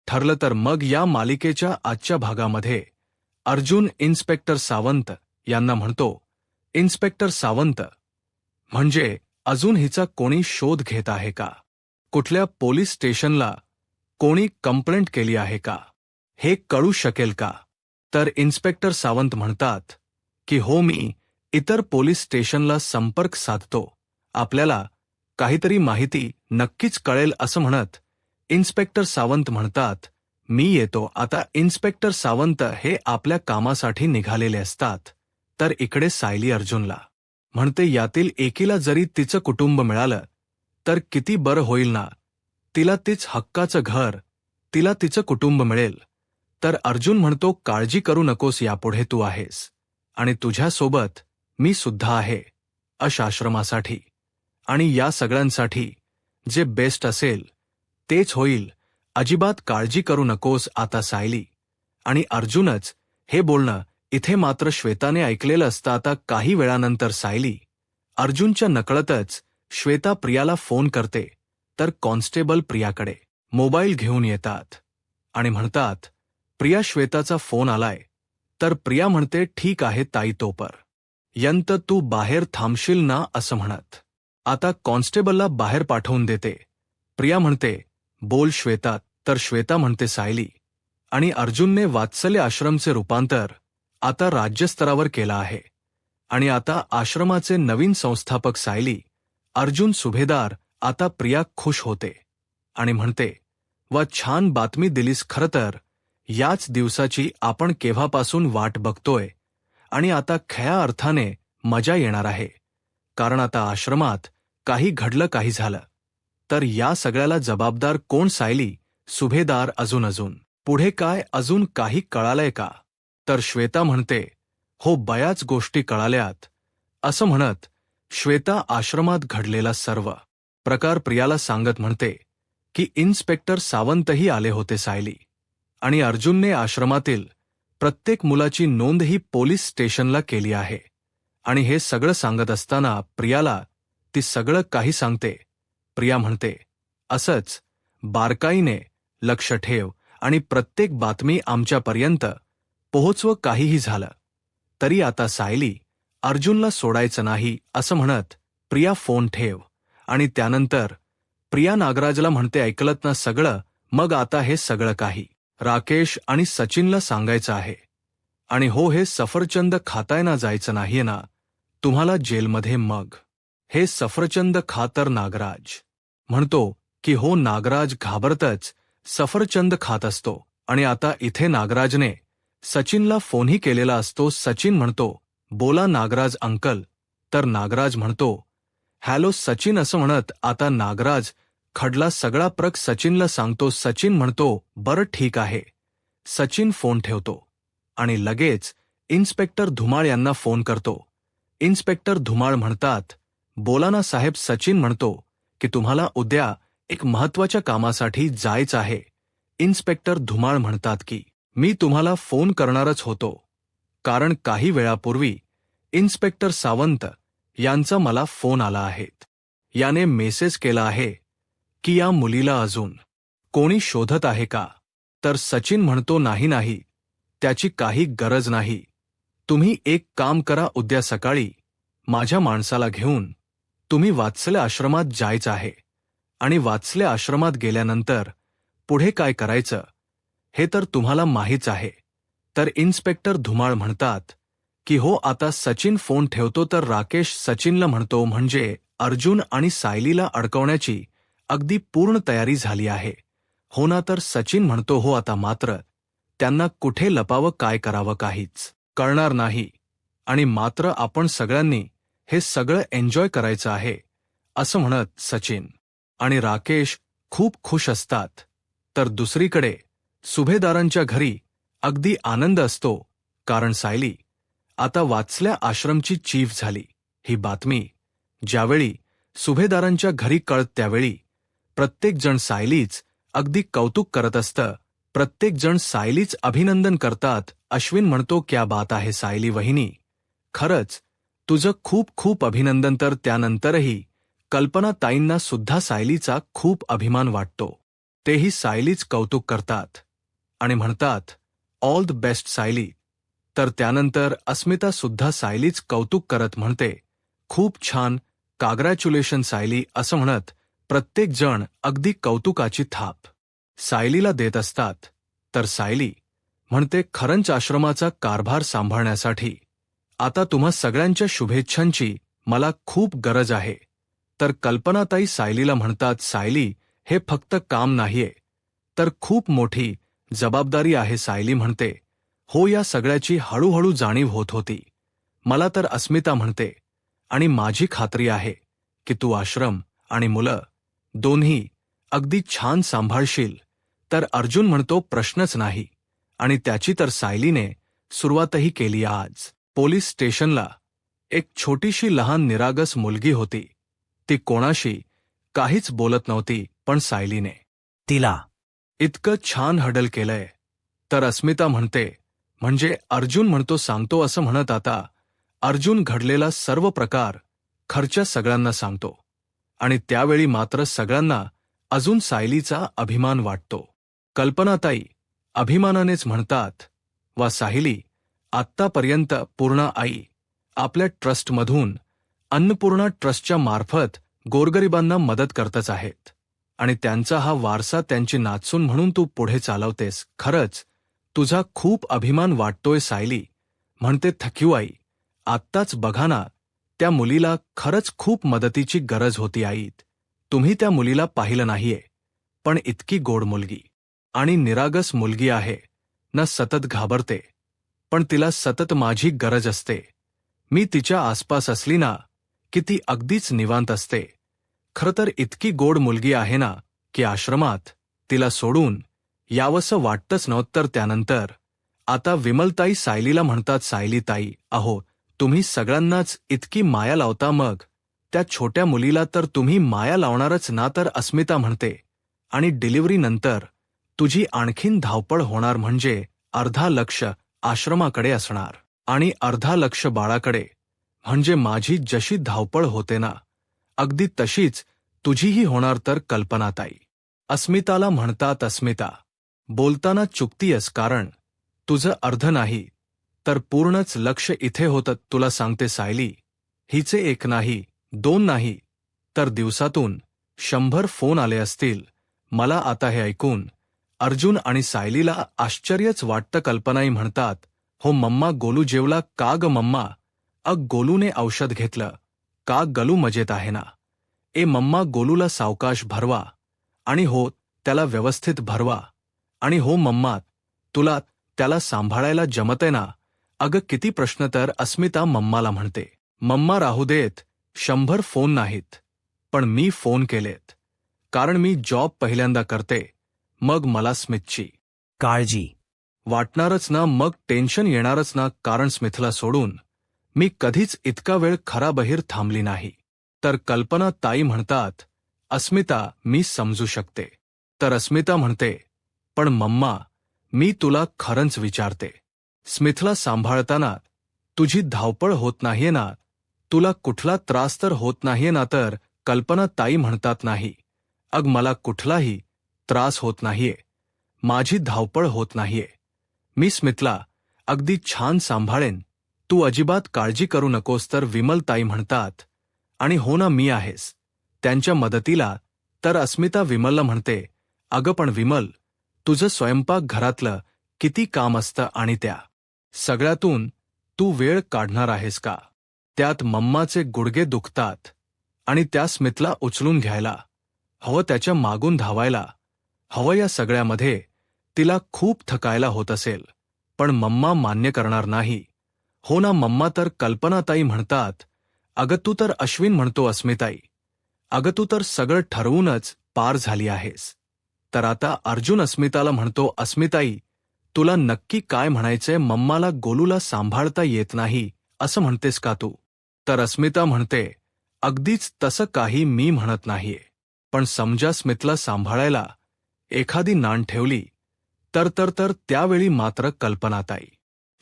ठरलं तर मग या मालिकेच्या आजच्या भागामध्ये अर्जुन इन्स्पेक्टर सावंत यांना म्हणतो, इन्स्पेक्टर सावंत, म्हणजे अजून हिचा कोणी शोध घेत आहे का? कुठल्या पोलीस स्टेशनला कोणी कंप्लेंट केली आहे का? हे कळू शकेल का? तर इन्स्पेक्टर सावंत म्हणतात की हो, मी इतर पोलीस स्टेशनला संपर्क साधतो, आपल्याला काहीतरी माहिती नक्कीच कळेल असं म्हणत इन्स्पेक्टर सावंत म्हणतात, मी येतो. आता इन्स्पेक्टर सावंत हे आपल्या कामासाठी निघालेले असतात, तर इकडे सायली अर्जुनला म्हणते, यातील एकीला जरी तिचं कुटुंब मिळालं तर किती बरं होईल ना, तिला तीच हक्काचं घर, तिला तिचं कुटुंब मिळेल. तर अर्जुन म्हणतो, काळजी करू नकोस, यापुढे तू आहेस आणि तुझ्यासोबत मी सुद्धा आहे आश्रमासाठी, आणि या सगळ्यांसाठी जे बेस्ट असेल तेच होईल, अजिबात काळजी करू नकोस. आता सायली आणि अर्जुनच हे बोलणं इथे मात्र श्वेताने ऐकलेलं असतं. आता काही वेळानंतर सायली अर्जुनच्या नकळतच श्वेता प्रियाला फोन करते, तर कॉन्स्टेबल प्रियाकडे मोबाईल घेऊन येतात आणि म्हणतात, प्रिया, श्वेताचा फोन आलाय. तर प्रिया म्हणते, ठीक आहे ताई, तोपर्यंत तू बाहेर थांबशील ना, असं म्हणत आता कॉन्स्टेबलला बाहेर पाठवून देते. प्रिया म्हणते, बोल श्वेता. तर श्वेता म्हणते, सायली आणि अर्जुनने वात्सल्य आश्रमचे रूपांतर आता राज्यस्तरावर केलं आहे आणि आता आश्रमाचे नवीन संस्थापक सायली, अर्जुन सुभेदार. आता प्रिया खुश होते आणि म्हणते, वा, छान बातमी दिलीस. खरं तर याच दिवसाची आपण केव्हापासून वाट बघतोय आणि आता खऱ्या अर्थाने मजा येणार आहे, कारण आता आश्रमात काही घडलं, काही झालं तर या सगळ्याला जबाबदार कोण? सायली, सुभेदार. अजून पुढे काय, अजून काही कळालंय का? तर श्वेता म्हणते, हो, बऱ्याच गोष्टी कळाल्यात. असं म्हणत श्वेता आश्रमात घडलेला सर्व प्रकार प्रियाला सांगत म्हणते की इन्स्पेक्टर सावंतही आले होते सायली, आणि अर्जुनने आश्रमातील प्रत्येक मुलाची नोंदही पोलीस स्टेशनला केली आहे. आणि हे सगळं सांगत असताना प्रियाला ती सगळं काही सांगते. प्रिया म्हणते, असंच बारकाईने लक्ष ठेव आणि प्रत्येक बातमी आमच्यापर्यंत पोहोचव. काहीही झालं तरी आता सायली अर्जुनला सोडायचं नाही, असं म्हणत प्रिया फोन ठेव. आणि त्यानंतर प्रिया नागराजला म्हणते, ऐकलत ना सगळं? मग आता हे सगळं काही राकेश आणि सचिनला सांगायचं आहे. आणि हो, हे सफरचंद खाताय ना, जायचं नाहीये ना तुम्हाला जेलमध्ये? मग हे सफरचंद खा. तर नागराज म्हणतो की हो. नागराज घाबरतच सफरचंद खात असतो आणि आता इथे नागराजने सचिनला फोनही केलेला असतो. सचिन म्हणतो, बोला नागराज अंकल. तर नागराज म्हणतो, हॅलो सचिन, असं म्हणत आता नागराज खडला सगळा प्रक सचिनला सांगतो. सचिन म्हणतो, बरं ठीक आहे. सचिन फोन ठेवतो आणि लगेच इन्स्पेक्टर धुमाळ यांना फोन करतो. इन्स्पेक्टर धुमाळ म्हणतात, बोला ना साहेब. सचिन म्हणतो की तुम्हाला उद्या एक महत्त्वाच्या कामासाठी जायचं आहे. इन्स्पेक्टर धुमाळ म्हणतात की मी तुम्हाला फोन करणारच होतो, कारण काही वेळापूर्वी इन्स्पेक्टर सावंत यांचा मला फोन आला आहे. याने मेसेज केला आहे की या मुलीला अजून कोणी शोधत आहे का? तर सचिन म्हणतो, नाही, त्याची काही गरज नाही. तुम्ही एक काम करा, उद्या सकाळी माझ्या माणसाला घेऊन तुम्ही वात्सल्य आश्रमात जायचं आहे आणि वात्सल्य आश्रमात गेल्यानंतर पुढे काय करायचं हे तर तुम्हाला माहीच आहे. तर इन्स्पेक्टर धुमाळ म्हणतात की हो. आता सचिन फोन ठेवतो. तर राकेश सचिनला म्हणतो, म्हणजे अर्जुन आणि सायलीला अडकवण्याची अगदी पूर्ण तयारी झाली आहे, हो ना? तर सचिन म्हणतो, हो. आता मात्र त्यांना कुठे लपावं, काय करावं, काहीच कळणार नाही, आणि मात्र आपण सगळ्यांनी हे सगळं एन्जॉय करायचं आहे, असं म्हणत सचिन आणि राकेश खूप खुश असतात. तर दुसरीकडे सुभेदारांच्या घरी अगदी आनंद असतो, कारण सायली आता वात्सल्या आश्रमची चीफ झाली. ही बातमी ज्यावेळी सुभेदारांच्या घरी कळत त्यावेळी प्रत्येकजण सायलीच अगदी कौतुक करत असतं, प्रत्येकजण सायलीच अभिनंदन करतात. अश्विन म्हणतो, क्या बात आहे सायली वहिनी, खरंच तुझं खूप खूप अभिनंदन. तर त्यानंतरही कल्पना ताईंना सुद्धा सायलीचा खूप अभिमान वाटतो. तेही सायलीच कौतुक करतात आणि म्हणतात ऑल द बेस्ट सायली. तर त्यानंतर अस्मिता सुद्धा सायलीच कौतुक करत म्हणते खूप छान, काँग्रॅच्युलेशन सायली असं म्हणत प्रत्येक जण अगदी कौतुकाची थाप सायलीला देत असतात. तर सायली म्हणते खरंच आश्रमाचा कारभार सांभाळण्यासाठी आता तुम्हा सगळ्यांच्या शुभेच्छांची मला खूप गरज आहे. तर कल्पनाताई सायलीला म्हणतात सायली हे फक्त काम नाहीये, तर खूप मोठी जबाबदारी आहे. सायली म्हणते हो, या सगळ्याची हळूहळू जाणीव होत होती मला. तर अस्मिता म्हणते आणि माझी खात्री आहे की तू आश्रम आणि मुलं दोन्ही अगदी छान सांभाळशील. तर अर्जुन म्हणतो प्रश्नच नाही, आणि त्याची तर सायलीने सुरुवातही केली. आज पोलीस स्टेशनला एक छोटीशी लहान निरागस मुलगी होती. ती कोणाशी काहीच बोलत नव्हती, पण सायलीने तिला इतकं छान हँडल केलंय. तर अस्मिता म्हणते म्हणजे अर्जुन म्हणतो सांगतो असं म्हणत आता अर्जुन घडलेला सर्व प्रकार खर्च सगळ्यांना सांगतो, आणि त्यावेळी मात्र सगळ्यांना अजून सायलीचा अभिमान वाटतो. कल्पनाताई अभिमानानेच म्हणतात वा सायली आत्तापर्यंत पूर्ण आई आपल्या ट्रस्टमधून अन्नपूर्णा ट्रस्टच्या मार्फत गोरगरिबांना मदत करतच आहेत, आणि त्यांचा हा वारसा त्यांची नातसून म्हणून तू पुढे चालवतेस. खरंच तुझा खूप अभिमान वाटतोय सायली. म्हणते थँक्यू आई. आत्ताच बघा ना, त्या मुलीला खरंच खूप मदतीची गरज होती आई. तुम्ही त्या मुलीला पाहिलं नाहीये, पण इतकी गोड मुलगी आणि निरागस मुलगी आहे ना, सतत घाबरते, पण तिला सतत माझी गरज असते. मी तिच्या आसपास असली ना की ती अगदीच निवांत असते. खरं तर इतकी गोड मुलगी आहे ना की आश्रमात तिला सोडून यावंसं वाटतंच नव्हतं. तर त्यानंतर आता विमलताई सायलीला म्हणतात सायलीताई अहो, तुम्ही सगळ्यांनाच इतकी माया लावता, मग त्या छोट्या मुलीला तर तुम्ही माया लावणारच ना. तर अस्मिता म्हणते आणि डिलिव्हरीनंतर तुझी आणखीन धावपळ होणार, म्हणजे अर्धा लक्ष आश्रमाकडे असणार आणि अर्धा लक्ष बाळाकडे. म्हणजे माझी जशी धावपळ होते ना, अगदी तशीच तुझीही होणार. तर कल्पनाताई अस्मिताला म्हणतात अस्मिता बोलताना चुकतीयस, कारण तुझं अर्ध नाही तर पूर्णच लक्ष इथे होतं. तुला सांगते सायली, हिचे एक नाही, दोन नाही, तर दिवसातून 100 फोन आले असतील मला. आता हे ऐकून अर्जुन आणि सायलीला आश्चर्यच वाटतं. कल्पनाई म्हणतात हो मम्मा, गोलू जेवला का ग मम्मा? अग गोलूने औषध घेतलं का? गलू मजेत आहे ना? ए मम्मा, गोलूला सावकाश भरवा, आणि हो त्याला व्यवस्थित भरवा, आणि हो मम्मा तुला त्याला सांभाळायला जमतंय ना? अगं किती प्रश्न. तर अस्मिता मम्माला म्हणते मम्मा राहू देत, 100 फोन नाहीत, पण मी फोन केलेत, कारण मी जॉब पहिल्यांदा करते. मग मला स्मिथची काळजी वाटणारच ना, मग टेन्शन येणारच ना, कारण स्मिथला सोडून मी कधीच इतका वेळ खराबहीर थांबली नाही. तर कल्पना ताई म्हणतात अस्मिता मी समजू शकते. तर अस्मिता म्हणते पण मम्मा मी तुला खरंच विचारते, स्मिथला सांभाळताना तुझी धावपळ होत नाहीये ना? तुला कुठला त्रास तर होत नाहीये ना? तर कल्पना ताई म्हणतात नाही अग, मला कुठलाही त्रास होत नाहीये, माझी धावपळ होत नाहीये, मी स्मिथला अगदी छान सांभाळेन, तू अजिबात काळजी करू नकोस. तर विमलताई म्हणतात आणि हो ना, मी आहेस त्यांच्या मदतीला. तर अस्मिता विमलला म्हणते अगं पण विमल, तुझं स्वयंपाक घरातलं किती काम असतं, आणि त्या सगळ्यातून तू वेळ काढणार आहेस का? त्यात मम्माचे गुडघे दुखतात, आणि त्या स्मिथला उचलून घ्यायला हवं, त्याच्या मागून धावायला हवं, या सगळ्यामध्ये तिला खूप थकायला होत असेल, पण मम्मा मान्य करणार नाही. हो ना मम्मा. तर कल्पनाताई म्हणतात अगं तू तर अश्विन म्हणतो अस्मिताई, अगं तू तर सगळं ठरवूनच पार झाली आहेस. तर आता अर्जुन अस्मिताला म्हणतो अस्मिताई तुला नक्की काय म्हणायचंय? मम्माला गोलूला सांभाळता येत नाही असं म्हणतेस का तू? तर अस्मिता म्हणते अगदीच तसं काही मी म्हणत नाहीये, पण समजा स्मिथला सांभाळायला एखादी नाण ठेवली तर तर तर त्यावेळी मात्र कल्पनाताई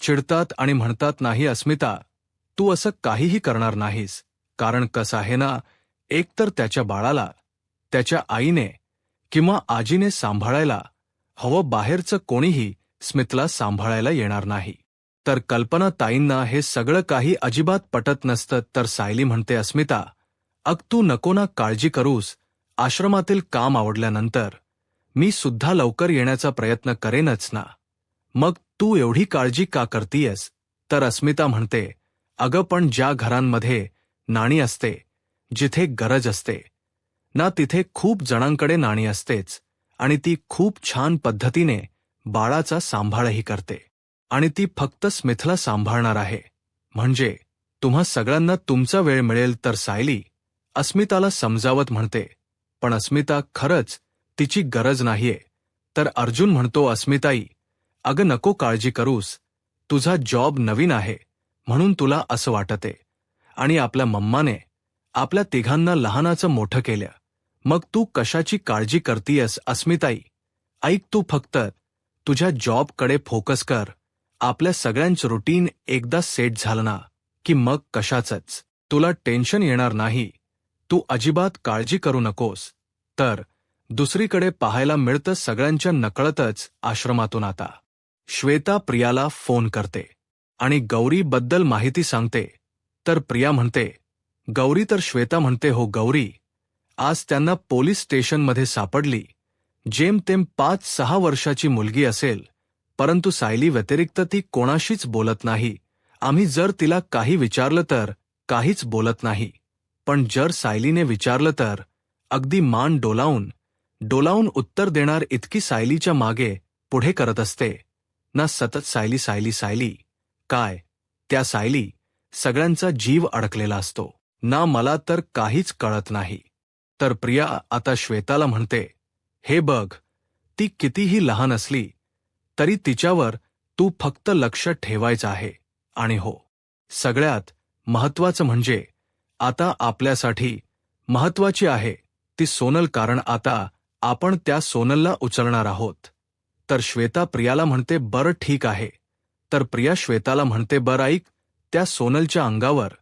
चिडतात आणि म्हणतात नाही अस्मिता, तू असं काहीही करणार नाहीस, कारण कसं आहे ना, एकतर त्याच्या बाळाला त्याच्या आईने किंवा आजीने सांभाळायला हवं, बाहेरचं कोणीही स्मिथला सांभाळायला येणार नाही. तर कल्पना ताईंना हे सगळं काही अजिबात पटत नसतं. तर सायली म्हणते, अस्मिता, अग तू नको ना काळजी करूस. आश्रमातील काम आवडल्यानंतर मी सुद्धा लवकर येण्याचा प्रयत्न करेनच ना. मग तू एवढी काळजी का करतीयस? तर अस्मिता म्हणते, अगं पण ज्या घरांमध्ये नाणी असते, जिथे गरज असते ना, तिथे खूप जणांकडे नाणी असतेच, आणि ती खूप छान पद्धतीने बाळाचा सांभाळही करते. आणि ती फक्त स्मिथला सांभाळणार आहे. म्हणजे तुम्हा सगळ्यांना तुमचा वेळ मिळेल. तर सायली अस्मिताला समजावत म्हणते, पण अस्मिता, खरंच तिची गरज नाहीये. तर अर्जुन म्हणतो, अस्मिताई, अगं नको काळजी करूस. तुझा जॉब नवीन आहे म्हणून तुला असं वाटते, आणि आपल्या मम्माने आपल्या तिघांना लहानाचं मोठं केलं. मग तू कशाची काळजी करतीयस? अस्मिताई, ऐक, तू फक्त तुझ्या जॉबकडे फोकस कर. आपल्या सगळ्यांचं रुटीन एकदा सेट झालं ना की मग कशाचंच तुला टेन्शन येणार नाही. तू अजिबात काळजी करू नकोस. तर दुसरीकडे पाहायला मिळतं सगळ्यांच्या नकळतच आश्रमातून आता श्वेता प्रियाला फोन करते आणि गौरीबद्दल माहिती सांगते. तर प्रिया म्हणते, गौरी? तर श्वेता म्हणते, हो गौरी, आज त्यांना पोलीस स्टेशनमध्ये सापडली. जेमतेम 5-6 वर्षाची मुलगी असेल, परंतु सायली व्यतिरिक्त ती कोणाशीच बोलत नाही. आम्ही जर तिला काही विचारलं तर काहीच बोलत नाही, पण जर सायलीने विचारलं तर अगदी मान डोलावून उत्तर देणार इतकी सायलीच्या मागे पुढे करत असते ना. सतत सायली सायली सायली. काय त्या सायली सगळ्यांचा जीव अडकलेला असतो ना. मला तर काहीच कळत नाही. तर प्रिया आता श्वेताला म्हणते, हे बघ, ती कितीही लहान असली तरी तिच्यावर तू फक्त लक्ष ठेवायचं आहे. आणि हो, सगळ्यात महत्त्वाचं म्हणजे आता आपल्यासाठी महत्त्वाची आहे ती सोनल, कारण आता आपण त्या सोनलला उचलणार आहोत. तर श्वेता प्रियाला म्हणते, बरं ठीक आहे. तर प्रिया श्वेताला म्हणते, बरं ऐक, त्या सोनलच्या अंगावर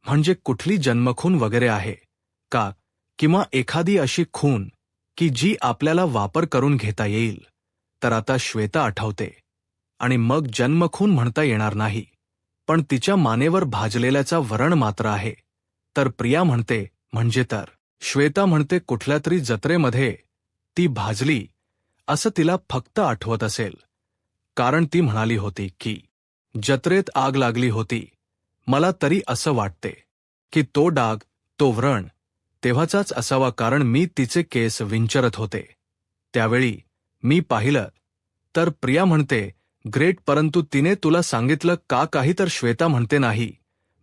म्हणजे कुठली जन्मखून वगैरे आहे का, किंवा एखादी अशी खून की जी आपल्याला वापर करून घेता येईल? तर आता श्वेता आठवते, आणि मग जन्मखून म्हणता येणार नाही, पण तिच्या मानेवर भाजलेल्याचा वरण मात्र आहे. तर प्रिया म्हणते, म्हणजे? तर श्वेता म्हणते, कुठल्यातरी जत्रेमध्ये ती भाजली असं तिला फक्त आठवत असेल, कारण ती म्हणाली होती की जत्रेत आग लागली होती. मला तरी असं वाटते की तो डाग, तो व्रण तेव्हाचाच असावा, कारण मी तिचे केस विंचरत होते त्यावेळी मी पाहिलं. तर प्रिया म्हणते, ग्रेट, परंतु तिने तुला सांगितलं का काही? तर श्वेता म्हणते, नाही,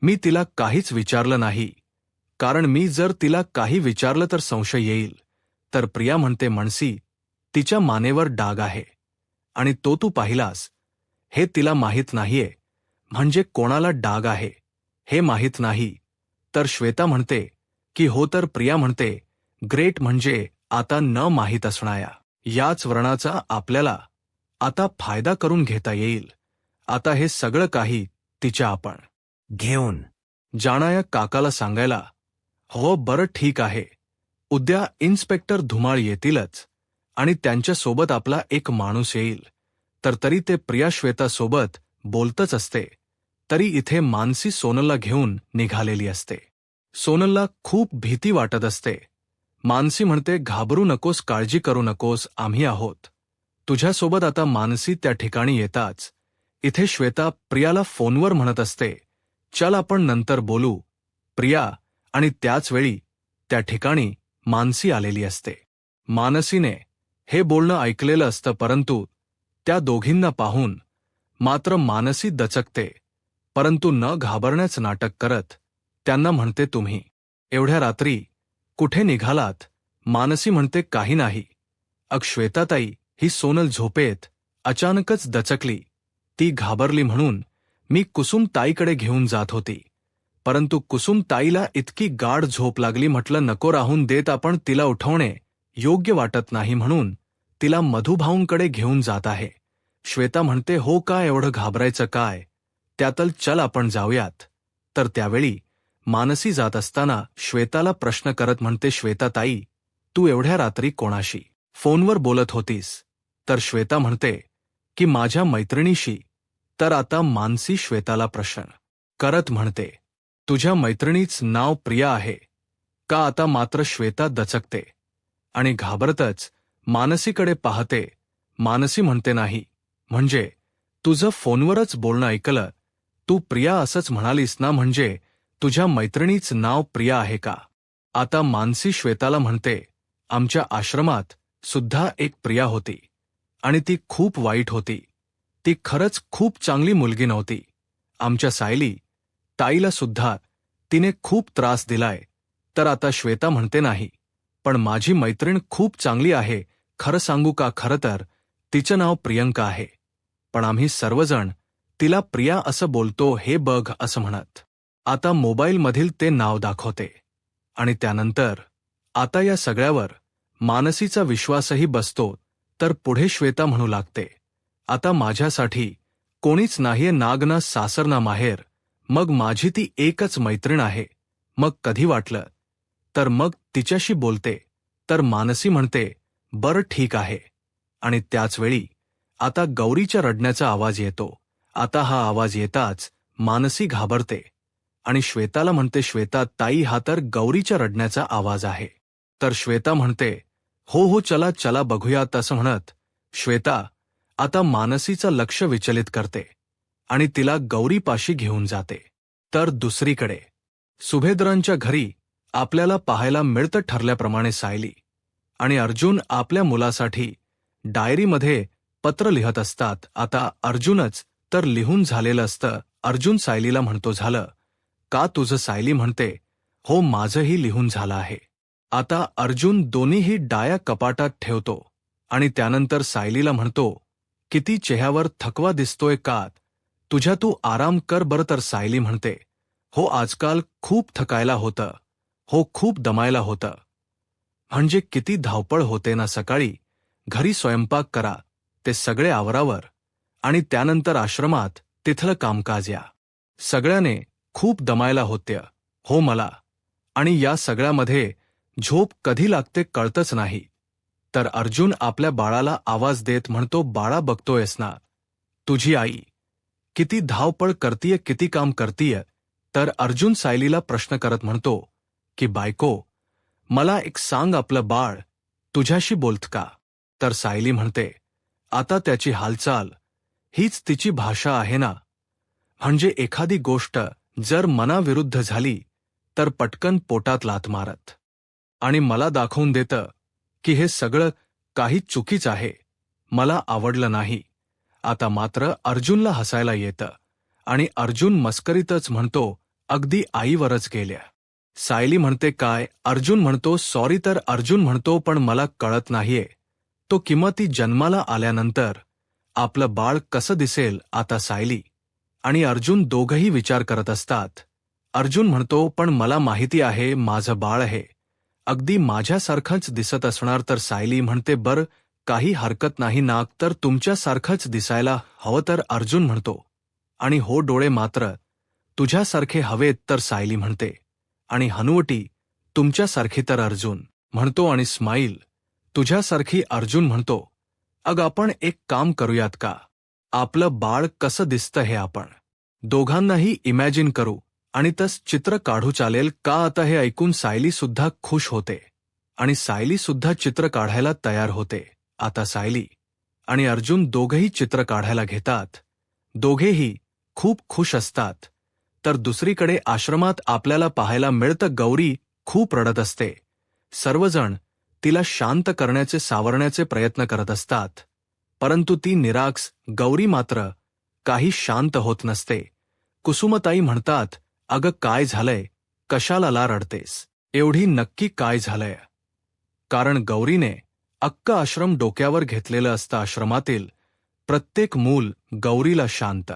मी तिला काहीच विचारलं नाही, कारण मी जर तिला काही विचारलं तर संशय येईल. तर प्रिया म्हणते, म्हणसी, तिच्या मानेवर डाग आहे आणि तो तू पाहिलास, हे तिला माहीत नाहीये. म्हणजे कोणाला डाग आहे हे माहीत नाही. तर श्वेता म्हणते की हो. तर प्रिया म्हणते, ग्रेट, म्हणजे आता न माहीत असणाऱ्या याच व्रणाचा आपल्याला आता फायदा करून घेता येईल. आता हे सगळं काही तिच्या आपण घेऊन जाणाया काकाला सांगायला हो. बरं ठीक आहे, उद्या इन्स्पेक्टर धुमाळ येतीलच आणि त्यांच्यासोबत आपला एक माणूस येईल. तर तरी ते प्रिया श्वेतासोबत बोलतच असते, तरी इथे मानसी सोनलला घेऊन निघालेली असते. सोनलला खूप भीती वाटत असते. मानसी म्हणते, घाबरू नकोस, काळजी करू नकोस, आम्ही आहोत तुझ्यासोबत. आता मानसी त्या ठिकाणी येताच इथे श्वेता प्रियाला फोनवर म्हणत असते, चल आपण नंतर बोलू प्रिया. आणि त्याच वेळी त्या ठिकाणी मानसी आलेली असते. मानसीने हे बोलणं ऐकलेलं असतं, परंतु त्या दोघींना पाहून मात्र मानसी दचकते, परंतु न घाबरण्याचं नाटक करत त्यांना म्हणते, तुम्ही एवढ्या रात्री कुठे निघालात? मानसी म्हणते, काही नाही. अग श्वेताताई, ही सोनल झोपेत अचानकच दचकली. ती घाबरली म्हणून मी कुसुमताईकडे घेऊन जात होती, परंतु कुसुमताईला इतकी गाढ झोप लागली, म्हटलं नको राहून देत, आपण तिला उठवणे योग्य वाटत नाही म्हणून तिला मधुभाऊंकडे घेऊन जात आहे. श्वेता म्हणते, हो का, एवढं घाबरायचं काय? त्यातल चल आपण जाऊयात. तर त्यावेळी मानसी जात असताना श्वेताला प्रश्न करत म्हणते, श्वेताताई, तू एवढ्या रात्री कोणाशी फोनवर बोलत होतीस. तर श्वेता म्हणते की माझ्या मैत्रिणीशी. तर आता मानसी श्वेताला प्रश्न करत म्हणते, तुझ्या मैत्रिणीच नाव प्रिया आहे का? आता मात्र श्वेता दचकते आणि घाबरतच मानसीकडे पाहते. मानसी म्हणते, नाही, म्हणजे तुझं फोनवरच बोलणं ऐकलं. तू प्रिया असंच म्हणालीस ना, म्हणजे तुझ्या मैत्रिणीच नाव प्रिया आहे का? आता मानसी श्वेताला म्हणते, आमच्या आश्रमात सुद्धा एक प्रिया होती आणि ती खूप वाईट होती. ती खरंच खूप चांगली मुलगी नव्हती. आमच्या सायली ताईला सुद्धा तिने खूप त्रास दिलाय. तर आता श्वेता म्हणते, नाही, पण माझी मैत्रीण खूप चांगली आहे. खरं सांगू का, खरं तर तिचं नाव प्रियंका आहे, पण आम्ही सर्वजण तिला प्रिया असं बोलतो, हे बघ असं म्हणत आता मोबाईलमधील ते नाव दाखवते. आणि त्यानंतर आता या सगळ्यावर मानसीचा विश्वासही बसतो. तर पुढे श्वेता म्हणू लागते, आता माझ्यासाठी कोणीच नाहीये, नाग ना सासर ना माहेर. मग माझी ती एकच मैत्रीण आहे. मग कधी वाटलं तर मग तिच्याशी बोलते. तर मानसी म्हणते, बरं ठीक आहे. आणि त्याचवेळी आता गौरीच्या रडण्याचा आवाज येतो. आता हा आवाज येताच मानसी घाबरते आणि श्वेताला म्हणते, श्वेता ताई, हा तर गौरीच्या रडण्याचा आवाज आहे. तर श्वेता म्हणते, हो हो, चला चला बघूयात असं म्हणत श्वेता आता मानसीचं लक्ष विचलित करते आणि तिला गौरीपाशी घेऊन जाते. तर दुसरीकडे सुभेद्रांच्या घरी आपल्याला पाहायला मिळतं ठरल्याप्रमाणे सायली आणि अर्जुन आपल्या मुलासाठी डायरीमध्ये पत्र लिहत असतात. आता अर्जुनच तर लिहून झालेलं असतं. अर्जुन सायलीला म्हणतो, झालं का तुझं? सायली म्हणते, हो, माझंही लिहून झालं आहे. आता अर्जुन दोन्हीही डाया कपाटात ठेवतो आणि त्यानंतर सायलीला म्हणतो, किती चेहऱ्यावर थकवा दिसतोय का तुझ्या, तू आराम कर बरं. तर सायली म्हणते, हो, आजकाल खूप थकायला होतं. हो, खूप दमायला होतं. म्हणजे किती धावपळ होते ना, सकाळी घरी स्वयंपाक करा, ते सगळे आवरावर, आणि त्यानंतर आश्रमात तिथलं कामकाज, या सगळ्याने खूप दमायला होत्य. हो मला. आणि या सगळ्यामध्ये झोप कधी लागते कळतच नाही. तर अर्जुन आपल्या बाळाला आवाज देत म्हणतो, बाळा, बघतोयस ना तुझी आई किती धावपळ करतीय, किती काम करतीय. तर अर्जुन सायलीला प्रश्न करत म्हणतो की बायको, मला एक सांग, आपलं बाळ तुझ्याशी बोलत का? तर सायली म्हणते, आता त्याची हालचाल हीच तिची भाषा आहे ना. म्हणजे एखादी गोष्ट जर मनाविरुद्ध झाली तर पटकन पोटात लाथ मारत आणि मला दाखवून देतं की हे सगळं काही चुकीच आहे, मला आवडलं नाही. आता मात्र अर्जुनला हसायला येतं आणि अर्जुन मस्करीतच म्हणतो, अगदी आईवरच गेल्या. सायली म्हणते, काय? अर्जुन म्हणतो, सॉरी. तर अर्जुन म्हणतो, पण मला कळत नाहीये तो किंवा ती जन्माला आल्यानंतर आपलं बाळ कसं दिसेल. आता सायली आणि अर्जुन दोघंही विचार करत असतात. अर्जुन म्हणतो, पण मला माहिती आहे माझं बाळ हे अगदी माझ्यासारखंच दिसत असणार. तर सायली म्हणते, बरं, काही हरकत नाही नाग, तर तुमच्यासारखंच दिसायला हवं. तर अर्जुन म्हणतो, आणि हो, डोळे मात्र तुझ्यासारखे हवेत. तर सायली म्हणते, आणि हनुवटी तुमच्यासारखी. तर अर्जुन म्हणतो, आणि स्माईल तुझ्यासारखी. अर्जुन म्हणतो, अग, आपण एक काम करूयात का? आपलं बाळ कसं दिसतं हे आपण दोघांनाही इमॅजिन करू आणि तस चित्र काढू, चालेल का? आता हे ऐकून सायली सुद्धा खुश होते आणि सायली सुद्धा चित्र काढायला तयार होते. आता सायली आणि अर्जुन दोघेही चित्र काढायला घेतात. दोघेही खूप खुश असतात. तर दुसरीकडे आश्रमात आपल्याला पाहायला मिळतं, गौरी खूप रडत असते. सर्वजण तिला शांत करण्याचे, सावरण्याचे प्रयत्न करत असतात, परंतु ती निराश गौरी मात्र काही शांत होत नसते. कुसुमताई म्हणतात, अगं, काय झालंय? कशाला ला रडतेस? एवढी नक्की काय झालंय? कारण गौरीने अक्क आश्रम डोक्यावर घेतलेलं असतं. आश्रमातील प्रत्येक मूल गौरीला शांत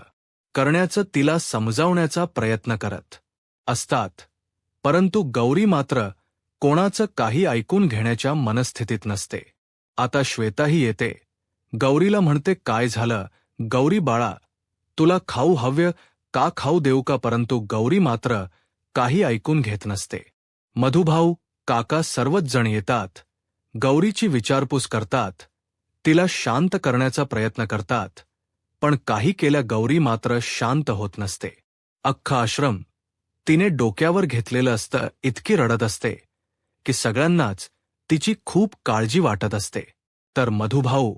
करण्याचं, तिला समजावण्याचा प्रयत्न करत असतात, परंतु गौरी मात्र कोणाचं काही ऐकून घेण्याच्या मनस्थितीत नसते. आता श्वेताही येते. गौरीला म्हणते, काय झालं गौरी बाळा, तुला खाऊ हव्य का? खाऊ देऊ का? परंतु गौरी मात्र काही ऐकून घेत नसते. मधुभाऊ, काका सर्वच जण येतात. गौरीची विचारपूस करतात, तिला शांत करण्याचा प्रयत्न करतात, पण काही केल्या गौरी मात्र शांत होत नसते. अख्खा आश्रम तिने डोक्यावर घेतलेलं असतं इतकी रडत असते की सगळ्यांनाच तिची खूप काळजी वाटत असते. तर मधुभाऊ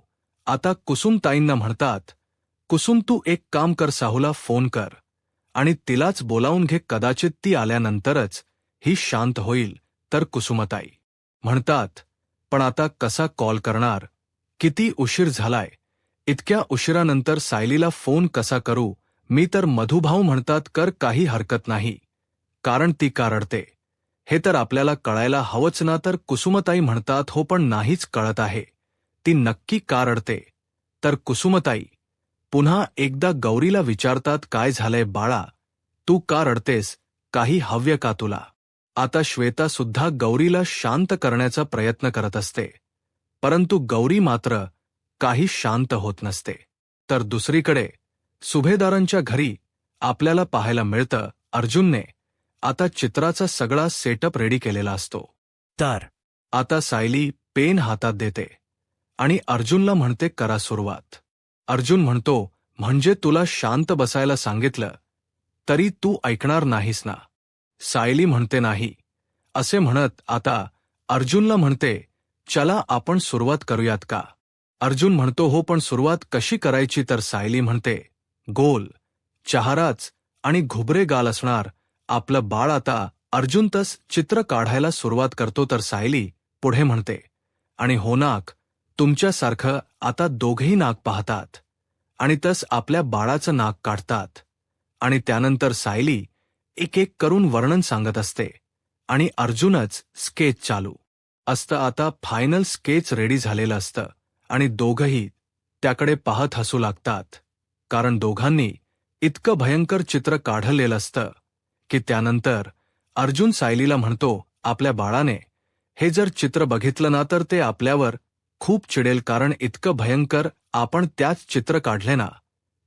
आता कुसुमताईंना म्हणतात, कुसुम तू एक काम कर, साहूला फोन कर आणि तिलाच बोलावून घे, कदाचित ती आल्यानंतरच ही शांत होईल. तर कुसुमताई म्हणतात, पण आता कसा कॉल करणार, किती उशीर झालाय, इतक्या उशिरानंतर सायलीला फोन कसा करू मी. तर मधुभाऊ म्हणतात, कर, काही हरकत नाही, कारण ती का रडते हे तर आपल्याला कळायला हवंच ना. तर कुसुमताई म्हणतात, हो पण नाहीच कळत आहे, ती नक्की का रडते. तर कुसुमताई पुन्हा एकदा गौरीला विचारतात, काय झालंय बाळा, तू का रडतेस, काही हव्य का तुला. आता श्वेता सुद्धा गौरीला शांत करण्याचा प्रयत्न करत असते, परंतु गौरी मात्र काही शांत होत नसते. तर दुसरीकडे सुभेदारांच्या घरी आपल्याला पाहायला मिळतं, अर्जुनने आता चित्राचा सगळा सेटअप रेडी केलेला असतो. तर आता सायली पेन हातात देते आणि अर्जुनला म्हणते, करा सुरुवात. अर्जुन म्हणतो, म्हणजे तुला शांत बसायला सांगितलं तरी तू ऐकणार नाहीस ना. सायली म्हणते, नाही, असे म्हणत आता अर्जुनला म्हणते, चला आपण सुरुवात करूयात का. अर्जुन म्हणतो, हो पण सुरुवात कशी करायची. तर सायली म्हणते, गोल चहाराच आणि घुबरे गाल असणार आपलं बाळ. आता अर्जुन तस चित्र काढायला सुरुवात करतो, तर सायली पुढे म्हणते, आणि हो नाक तुमच्यासारखं. आता दोघेही नाक पाहतात आणि तस आपल्या बाळाचं नाक काढतात आणि त्यानंतर सायली एक एक करून वर्णन सांगत असते आणि अर्जुनच स्केच चालू असतं. आता फायनल स्केच रेडी झालेलं असतं आणि दोघंही त्याकडे पाहत हसू लागतात, कारण दोघांनी इतकं भयंकर चित्र काढलेलं असतं की त्यानंतर अर्जुन सायलीला म्हणतो, आपल्या बाळाने हे जर चित्र बघितलं ना तर ते आपल्यावर खूप चिडेल, कारण इतकं भयंकर आपण त्याच चित्र काढले ना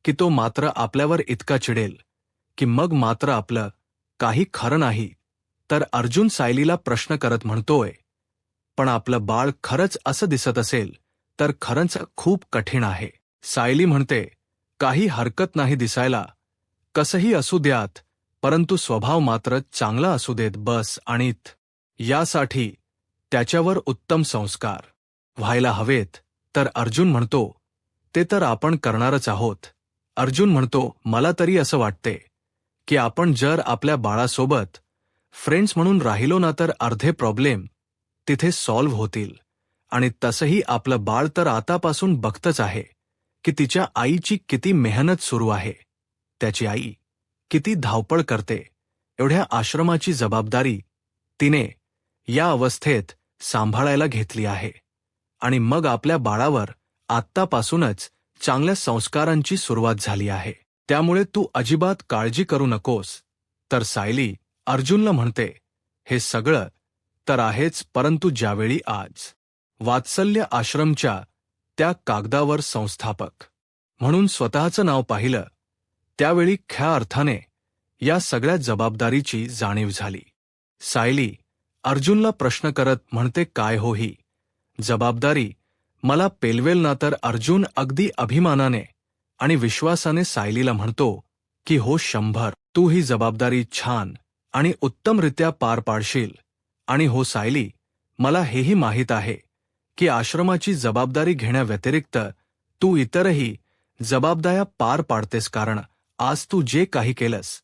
की तो मात्र आपल्यावर इतका चिडेल की मग मात्र आपलं काही खरं नाही. तर अर्जुन सायलीला प्रश्न करत म्हणतोय, पण आपलं बाळ खरंच असं दिसत असेल तर खरंच खूप कठीण आहे. सायली म्हणते, काही हरकत नाही दिसायला, कसंही असू द्यात, परंतु स्वभाव मात्र चांगला असू देत बस. आणि यासाठी त्याच्यावर उत्तम संस्कार व्हायला हवेत. तर अर्जुन म्हणतो, ते तर आपण करणारच आहोत. अर्जुन म्हणतो, मला तरी असं वाटते की आपण जर आपल्या बाळासोबत फ्रेंड्स म्हणून राहिलो ना तर अर्धे प्रॉब्लेम तिथे सॉल्व्ह होतील. आणि तसंही आपलं बाळ तर आतापासून बघतच आहे की तिच्या आईची किती मेहनत सुरू आहे, त्याची आई किती धावपळ करते. एवढ्या आश्रमाची जबाबदारी तिने या अवस्थेत सांभाळायला घेतली आहे आणि मग आपल्या बाळावर आत्तापासूनच चांगल्या संस्कारांची सुरुवात झाली आहे. त्यामुळे तू अजिबात काळजी करू नकोस. तर सायली अर्जुनला म्हणते, हे सगळं तर आहेच, परंतु ज्यावेळी आज वात्सल्य आश्रमच्या त्या कागदावर संस्थापक म्हणून स्वतःचं नाव पाहिलं, त्यावेळी खऱ्या अर्थाने या सगळ्या जबाबदारीची जाणीव झाली. सायली अर्जुनला प्रश्न करत म्हणते, काय हो ही जबाबदारी मला पेलवेल ना. तर अर्जुन अगदी अभिमानाने आणि विश्वासाने सायलीला म्हणतो की हो 100, तू ही जबाबदारी छान आणि उत्तमरित्या पार पाडशील. आणि हो सायली, मला हेही माहीत आहे की आश्रमाची जबाबदारी घेण्याव्यतिरिक्त तू इतरही जबाबदाऱ्या पार पाडतेस, कारण आज तू जे काही केलंस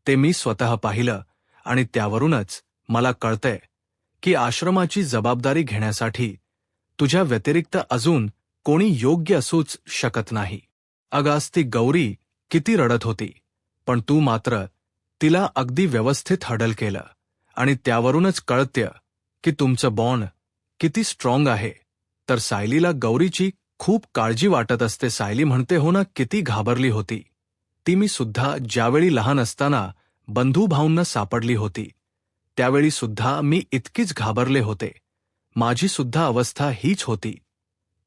ते मी स्वतः पाहिलं आणि त्यावरूनच मला कळतंय की आश्रमाची जबाबदारी घेण्यासाठी तुझ्या व्यतिरिक्त अजून कोणी योग्य असूच शकत नाही. अगास ती गौरी किती रडत होती, पण तू मात्र तिला अगदी व्यवस्थित हँडल केलं आणि त्यावरूनच कळतं की तुमचं बॉन्ड किती स्ट्रॉंग आहे. तर सायलीला गौरीची खूप काळजी वाटत असते. सायली म्हणते, हो ना, किती घाबरली होती ती. मी सुद्धा ज्यावेळी लहान असताना बंधुभाऊंना सापडली होती त्यावेळी सुद्धा मी इतकीच घाबरले होते. माझी सुद्धा अवस्था हीच होती.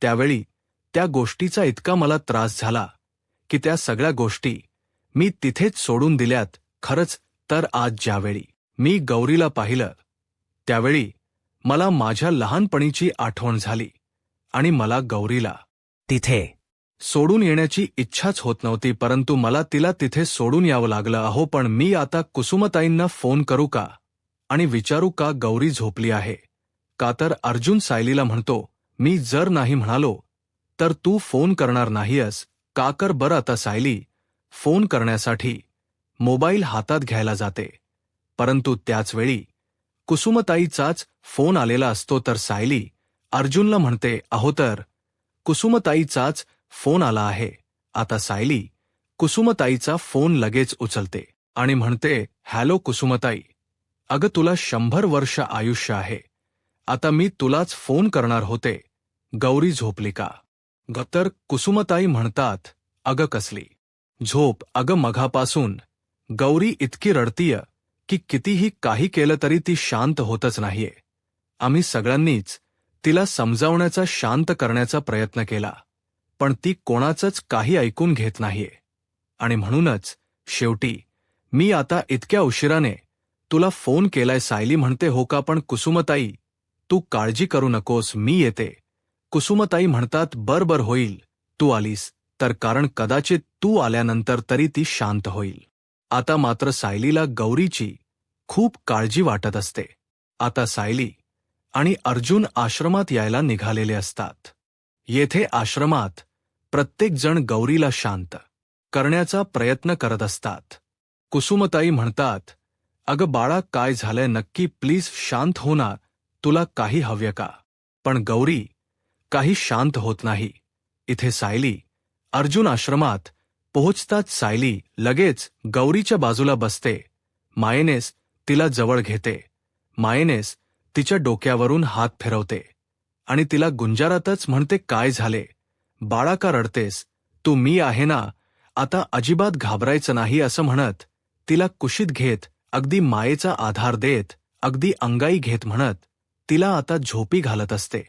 त्यावेळी त्या गोष्टीचा इतका मला त्रास झाला की त्या सगळ्या गोष्टी मी तिथेच सोडून दिल्यात. खरंच तर आज ज्यावेळी मी गौरीला पाहिलं त्यावेळी मला माझ्या लहानपणीची आठवण झाली आणि मला गौरीला तिथे सोडून येण्याची इच्छाच होत नव्हती, परंतु मला तिला तिथे सोडून यावं लागलं. अहो, पण मी आता कुसुमताईंना फोन करू का आणि विचारू का गौरी झोपली आहे का? तर अर्जुन सायलीला म्हणतो, मी जर नाही म्हणालो तर तू फोन करणार नाहीयस का? कर बरं. आता सायली फोन करण्यासाठी मोबाईल हातात घ्यायला जाते, परंतु त्याचवेळी कुसुमताईचाच फोन आलेला असतो. तर सायली अर्जुनला म्हणते, अहो तर कुसुमताईचाच फोन आला आहे. आता सायली कुसुमताईचा फोन लगेच उचलते आणि म्हणते, हॅलो कुसुमताई, अगं तुला 100 वर्ष आयुष्य आहे. आता मी तुलाच फोन करणार होते. गौरी झोपली का? तर कुसुमताई म्हणतात, अगं कसली झोप? अगं मघापासून गौरी इतकी रडतीय की कितीही काही केलं तरी ती शांत होतच नाहीये. आम्ही सगळ्यांनीच तिला समजावण्याचा, शांत करण्याचा प्रयत्न केला, पण ती कोणाचंच काही ऐकून घेत नाहीये. आणि म्हणूनच शेवटी मी आता इतक्या उशिराने तुला फोन केलाय. सायली म्हणते, हो का? पण कुसुमताई तू काळजी करू नकोस, मी येते. कुसुमताई म्हणतात, बर होईल तू आलीस तर, कारण कदाचित तू आल्यानंतर तरी ती शांत होईल. आता मात्र सायलीला गौरीची खूप काळजी वाटत असते. आता सायली आणि अर्जुन आश्रमात यायला निघालेले असतात. येथे आश्रमात प्रत्येकजण गौरीला शांत करण्याचा प्रयत्न करत असतात. कुसुमताई म्हणतात, अगं बाळा, काय झालंय नक्की? प्लीज शांत हो ना, तुला काही हवंय का? पण गौरी काही शांत होत नाही. इथे सायली अर्जुन आश्रमात पोहोचताच सायली लगेच गौरीच्या बाजूला बसते. मायेनेस तिला जवळ घेते. मायेनेस तिच्या डोक्यावरून हात फिरवते आणि तिला गुंजारातच म्हणते, काय झाले बाळा, का रडतेस तू? मी आहे ना, आता अजिबात घाबरायचं नाही. असं म्हणत तिला कुशीत घेत, अगदी मायेचा आधार देत, अगदी अंगाई घेत म्हणत तिला आता झोपी घालत असते.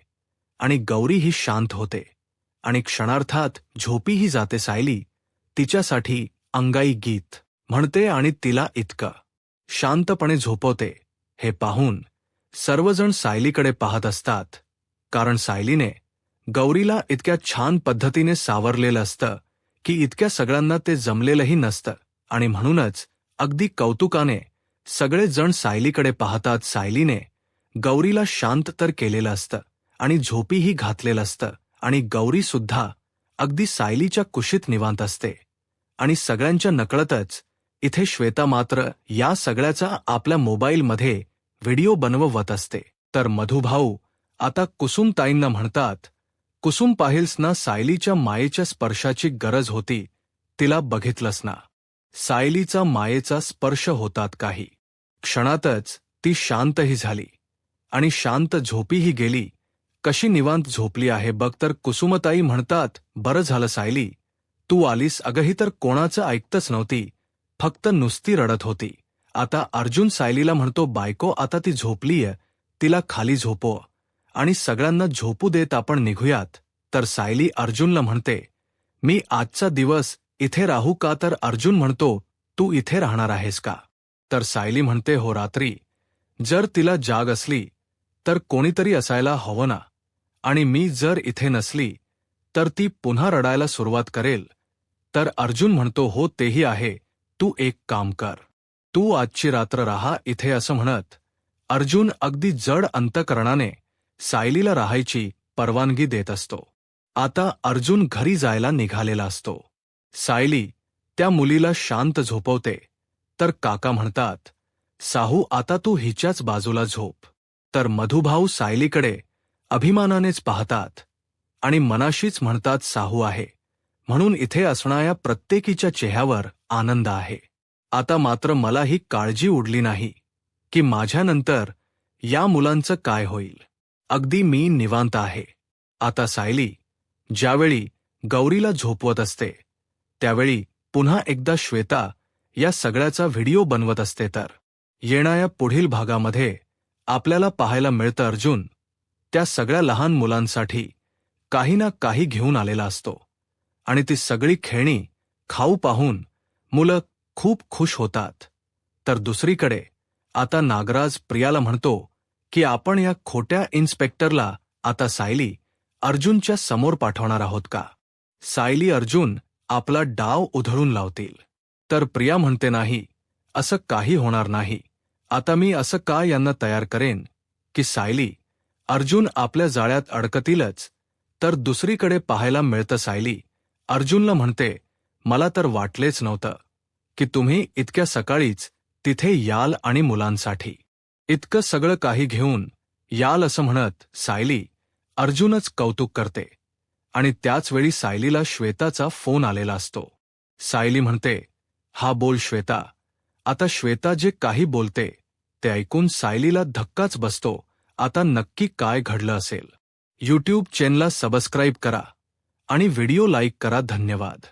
आणि गौरी ही शांत होते आणि क्षणार्धात झोपीही जाते. सायली तिच्यासाठी अंगाई गीत म्हणते आणि तिला इतकं शांतपणे झोपवते. हे पाहून सर्वजण सायलीकडे पाहत असतात, कारण सायलीने गौरीला इतक्या छान पद्धतीने सावरलेलं असतं की इतक्या सगळ्यांना ते जमलेलंही नसतं. आणि म्हणूनच अगदी कौतुकाने सगळेजण सायलीकडे पाहतात. सायलीने गौरीला शांत तर केलेलं असतं आणि झोपीही घातलेलं असतं, आणि गौरीसुद्धा अगदी सायलीच्या कुशीत निवांत असते. आणि सगळ्यांच्या नकळतच इथे श्वेता मात्र या सगळ्याचा आपल्या मोबाईलमध्ये व्हिडिओ बनवत असते. तर मधुभाऊ आता कुसुमताईंना म्हणतात, कुसुम, पाहिलस ना, सायलीच्या मायेच्या स्पर्शाची गरज होती, तिला बघितलंस ना? सायलीचा मायेचा स्पर्श होतात काही क्षणातच ती शांतही झाली आणि शांत झोपीही गेली. कशी निवांत झोपली आहे बघ. तर कुसुमताई म्हणतात, बरं झालं सायली तू आलीस. अगं ही तर कोणाचं ऐकतच नव्हती, फक्त नुसती रडत होती. आता अर्जुन सायलीला म्हणतो, बायको आता ती झोपलीय, तिला खाली झोपव आणि सगळ्यांना झोपू देत आपण निघूयात. तर सायली अर्जुनला म्हणते, मी आजचा दिवस इथे राहू का? तर अर्जुन म्हणतो, तू इथे राहणार आहेस का? तर सायली म्हणते, हो, रात्री जर तिला जाग असली तर कोणीतरी असायला हवं ना, आणि मी जर इथे नसली तर ती पुन्हा रडायला सुरुवात करेल. तर अर्जुन म्हणतो, हो तेही आहे, तू एक काम कर, तू आजची रात्र राहा इथे. असं म्हणत अर्जुन अगदी जड अंतकरणाने सायलीला राहायची परवानगी देत असतो. आता अर्जुन घरी जायला निघालेला असतो. सायली त्या मुलीला शांत झोपवते. तर काका म्हणतात, साहू आता तू हिच्याच बाजूला झोप. तर मधुभाऊ सायलीकडे अभिमानानेच पाहतात आणि मनाशीच म्हणतात, साहू आहे म्हणून इथे असणाऱ्या प्रत्येकीच्या चेहऱ्यावर आनंद आहे. आता मात्र मला ही काळजी उडली नाही की माझ्यानंतर या मुलांचं काय होईल. अगदी मी निवांत आहे. आता सायली ज्यावेळी गौरीला झोपवत असते त्यावेळी पुन्हा एकदा श्वेता या सगळ्याचा व्हिडिओ बनवत असते. तर येणाऱ्या पुढील भागामध्ये आपल्याला पाहायला मिळतं अर्जुन त्या सगळ्या लहान मुलांसाठी काही ना काही घेऊन आलेला असतो आणि ती सगळी खेळणी खाऊ पाहून मुलं खूप खुश होतात. तर दुसरीकडे आता नागराज प्रियाला म्हणतो की आपण या खोट्या इन्स्पेक्टरला आता सायली अर्जुनच्या समोर पाठवणार आहोत का? सायली अर्जुन आपला डाव उधळून लावतील. तर प्रिया म्हणते नाही, असं काही होणार नाही. आता मी असं का यांना तयार करेन की सायली अर्जुन आपल्या जाळ्यात अडकतीलच. तर दुसरीकडे पाहायला मिळतं सायली अर्जुनला म्हणते, मला तर वाटलेच नव्हतं की तुम्ही इतक्या सकाळीच तिथे याल आणि मुलांसाठी इतकं सगळं काही घेऊन याल. असं म्हणत सायली अर्जुनच कौतुक करते आणि त्याच वेळी सायलीला श्वेताचा फोन आलेला असतो. सायली म्हणते, हा बोल श्वेता. आता श्वेता जे काही बोलते ते ऐकून सायलीला धक्काच बसतो. आता नक्की काय घडलं असेल? यूट्यूब चॅनलला सबस्क्राईब करा आणि व्हिडिओ लाईक करा. धन्यवाद.